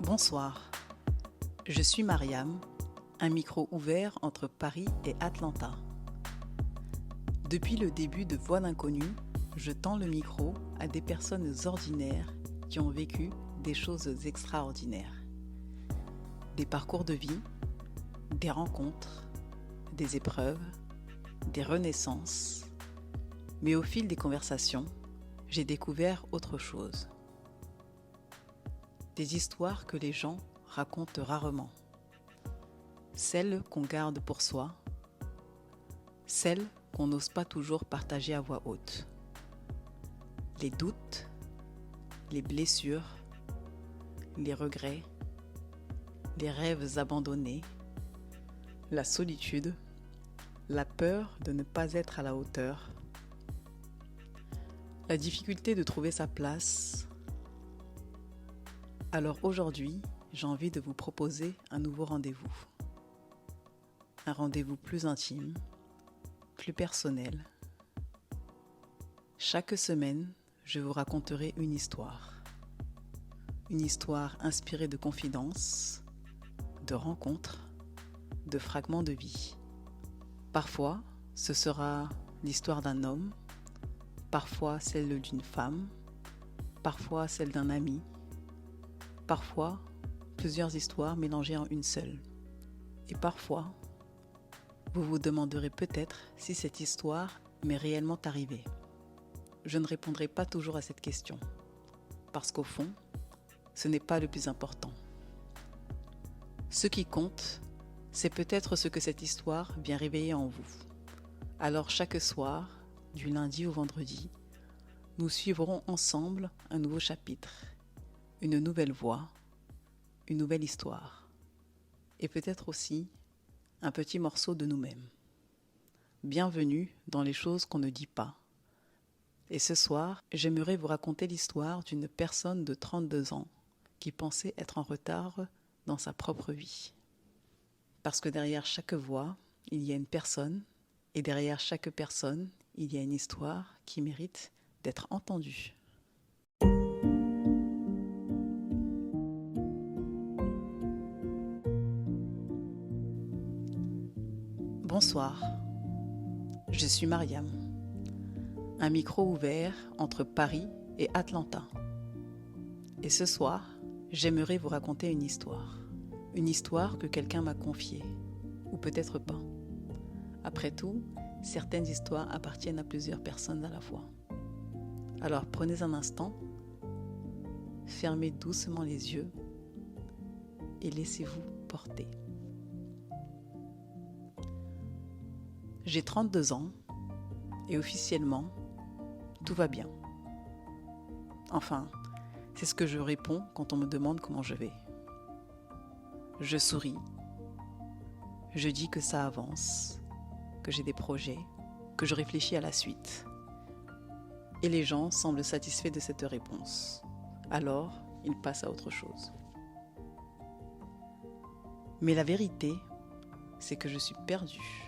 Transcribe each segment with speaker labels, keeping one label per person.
Speaker 1: Bonsoir, je suis Mariam, un micro ouvert entre Paris et Atlanta. Depuis le début de Voix d'inconnu, je tends le micro à des personnes ordinaires qui ont vécu des choses extraordinaires. Des parcours de vie, des rencontres, des épreuves, des renaissances. Mais au fil des conversations, j'ai découvert autre chose. Des histoires que les gens racontent rarement. Celles qu'on garde pour soi. Celles qu'on n'ose pas toujours partager à voix haute. Les doutes, les blessures, les regrets, les rêves abandonnés, la solitude, la peur de ne pas être à la hauteur, la difficulté de trouver sa place. Alors aujourd'hui, j'ai envie de vous proposer un nouveau rendez-vous. Un rendez-vous plus intime, plus personnel. Chaque semaine, je vous raconterai une histoire. Une histoire inspirée de confidences, de rencontres, de fragments de vie. Parfois, ce sera l'histoire d'un homme, parfois celle d'une femme, parfois celle d'un ami, parfois plusieurs histoires mélangées en une seule. Et parfois, vous vous demanderez peut-être si cette histoire m'est réellement arrivée. Je ne répondrai pas toujours à cette question, parce qu'au fond, ce n'est pas le plus important. Ce qui compte, c'est peut-être ce que cette histoire vient réveiller en vous. Alors chaque soir, du lundi au vendredi, nous suivrons ensemble un nouveau chapitre, une nouvelle voix, une nouvelle histoire, et peut-être aussi un petit morceau de nous-mêmes. Bienvenue dans les choses qu'on ne dit pas. Et ce soir, j'aimerais vous raconter l'histoire d'une personne de 32 ans qui pensait être en retard dans sa propre vie. Parce que derrière chaque voix, il y a une personne, et derrière chaque personne, il y a une histoire qui mérite d'être entendue. Bonsoir, je suis Mariam, un micro ouvert entre Paris et Atlanta. Et ce soir, j'aimerais vous raconter une histoire que quelqu'un m'a confiée, ou peut-être pas. Après tout, certaines histoires appartiennent à plusieurs personnes à la fois. Alors prenez un instant, fermez doucement les yeux et laissez-vous porter. J'ai 32 ans et officiellement, tout va bien. Enfin, c'est ce que je réponds quand on me demande comment je vais. Je souris, je dis que ça avance, que j'ai des projets, que je réfléchis à la suite. Et les gens semblent satisfaits de cette réponse. Alors, ils passent à autre chose. Mais la vérité, c'est que je suis perdue.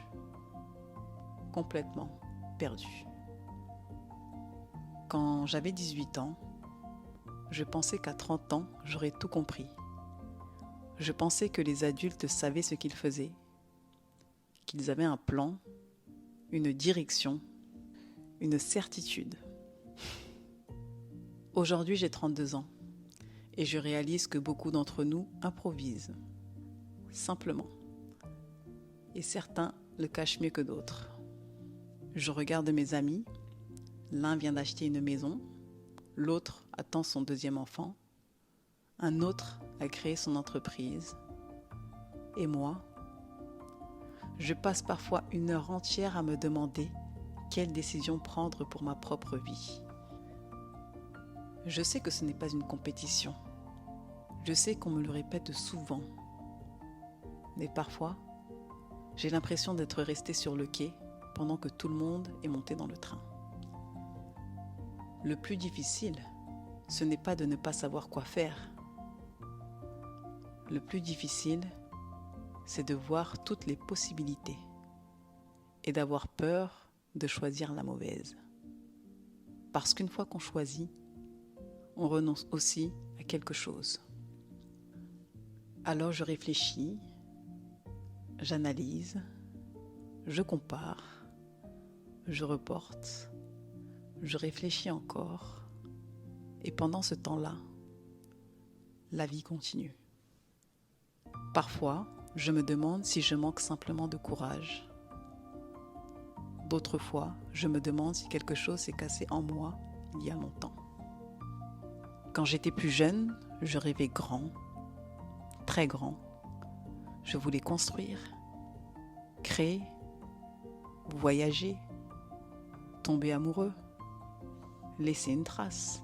Speaker 1: Complètement perdue. Quand j'avais 18 ans, je pensais qu'à 30 ans, j'aurais tout compris. Je pensais que les adultes savaient ce qu'ils faisaient, qu'ils avaient un plan, une direction, une certitude. Aujourd'hui, j'ai 32 ans et je réalise que beaucoup d'entre nous improvisent, simplement. Et certains le cachent mieux que d'autres. Je regarde mes amis, l'un vient d'acheter une maison, l'autre attend son deuxième enfant, un autre a créé son entreprise. Et moi, je passe parfois une heure entière à me demander quelle décision prendre pour ma propre vie. Je sais que ce n'est pas une compétition. Je sais qu'on me le répète souvent. Mais parfois, j'ai l'impression d'être restée sur le quai pendant que tout le monde est monté dans le train. Le plus difficile, ce n'est pas de ne pas savoir quoi faire. Le plus difficile, c'est de voir toutes les possibilités et d'avoir peur de choisir la mauvaise. Parce qu'une fois qu'on choisit, on renonce aussi à quelque chose. Alors je réfléchis, j'analyse, je compare, je reporte, je réfléchis encore. Et pendant ce temps-là, la vie continue. Parfois, je me demande si je manque simplement de courage. D'autres fois, je me demande si quelque chose s'est cassé en moi il y a longtemps. Quand j'étais plus jeune, je rêvais grand, très grand. Je voulais construire, créer, voyager, tomber amoureux, laisser une trace.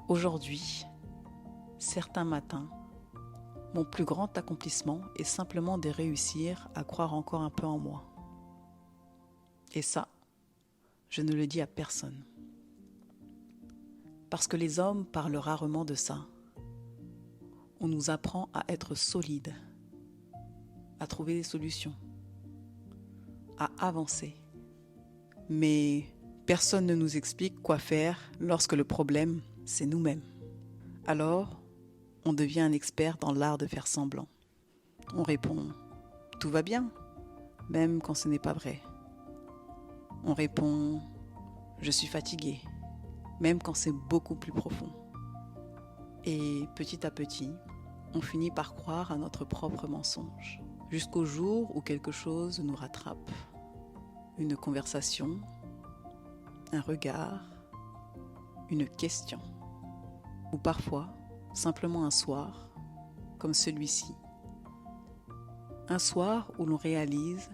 Speaker 1: Aujourd'hui, certains matins, mon plus grand accomplissement est simplement de réussir à croire encore un peu en moi. Et ça, je ne le dis à personne. Parce que les hommes parlent rarement de ça. On nous apprend à être solides, à trouver des solutions, à avancer. Mais personne ne nous explique quoi faire lorsque le problème, c'est nous-mêmes. Alors, on devient un expert dans l'art de faire semblant. On répond « tout va bien », même quand ce n'est pas vrai. On répond « je suis fatigué », même quand c'est beaucoup plus profond. Et petit à petit, on finit par croire à notre propre mensonge, jusqu'au jour où quelque chose nous rattrape. Une conversation, un regard, une question. Ou parfois, simplement un soir, comme celui-ci. Un soir où l'on réalise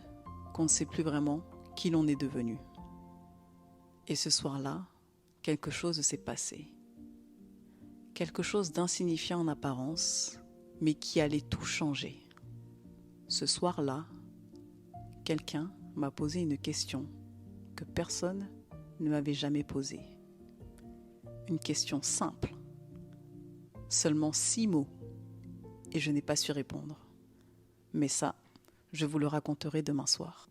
Speaker 1: qu'on ne sait plus vraiment qui l'on est devenu. Et ce soir-là, quelque chose s'est passé. Quelque chose d'insignifiant en apparence, mais qui allait tout changer. Ce soir-là, quelqu'un m'a posé une question que personne ne m'avait jamais posée. Une question simple. Seulement 6 mots, et je n'ai pas su répondre. Mais ça, je vous le raconterai demain soir.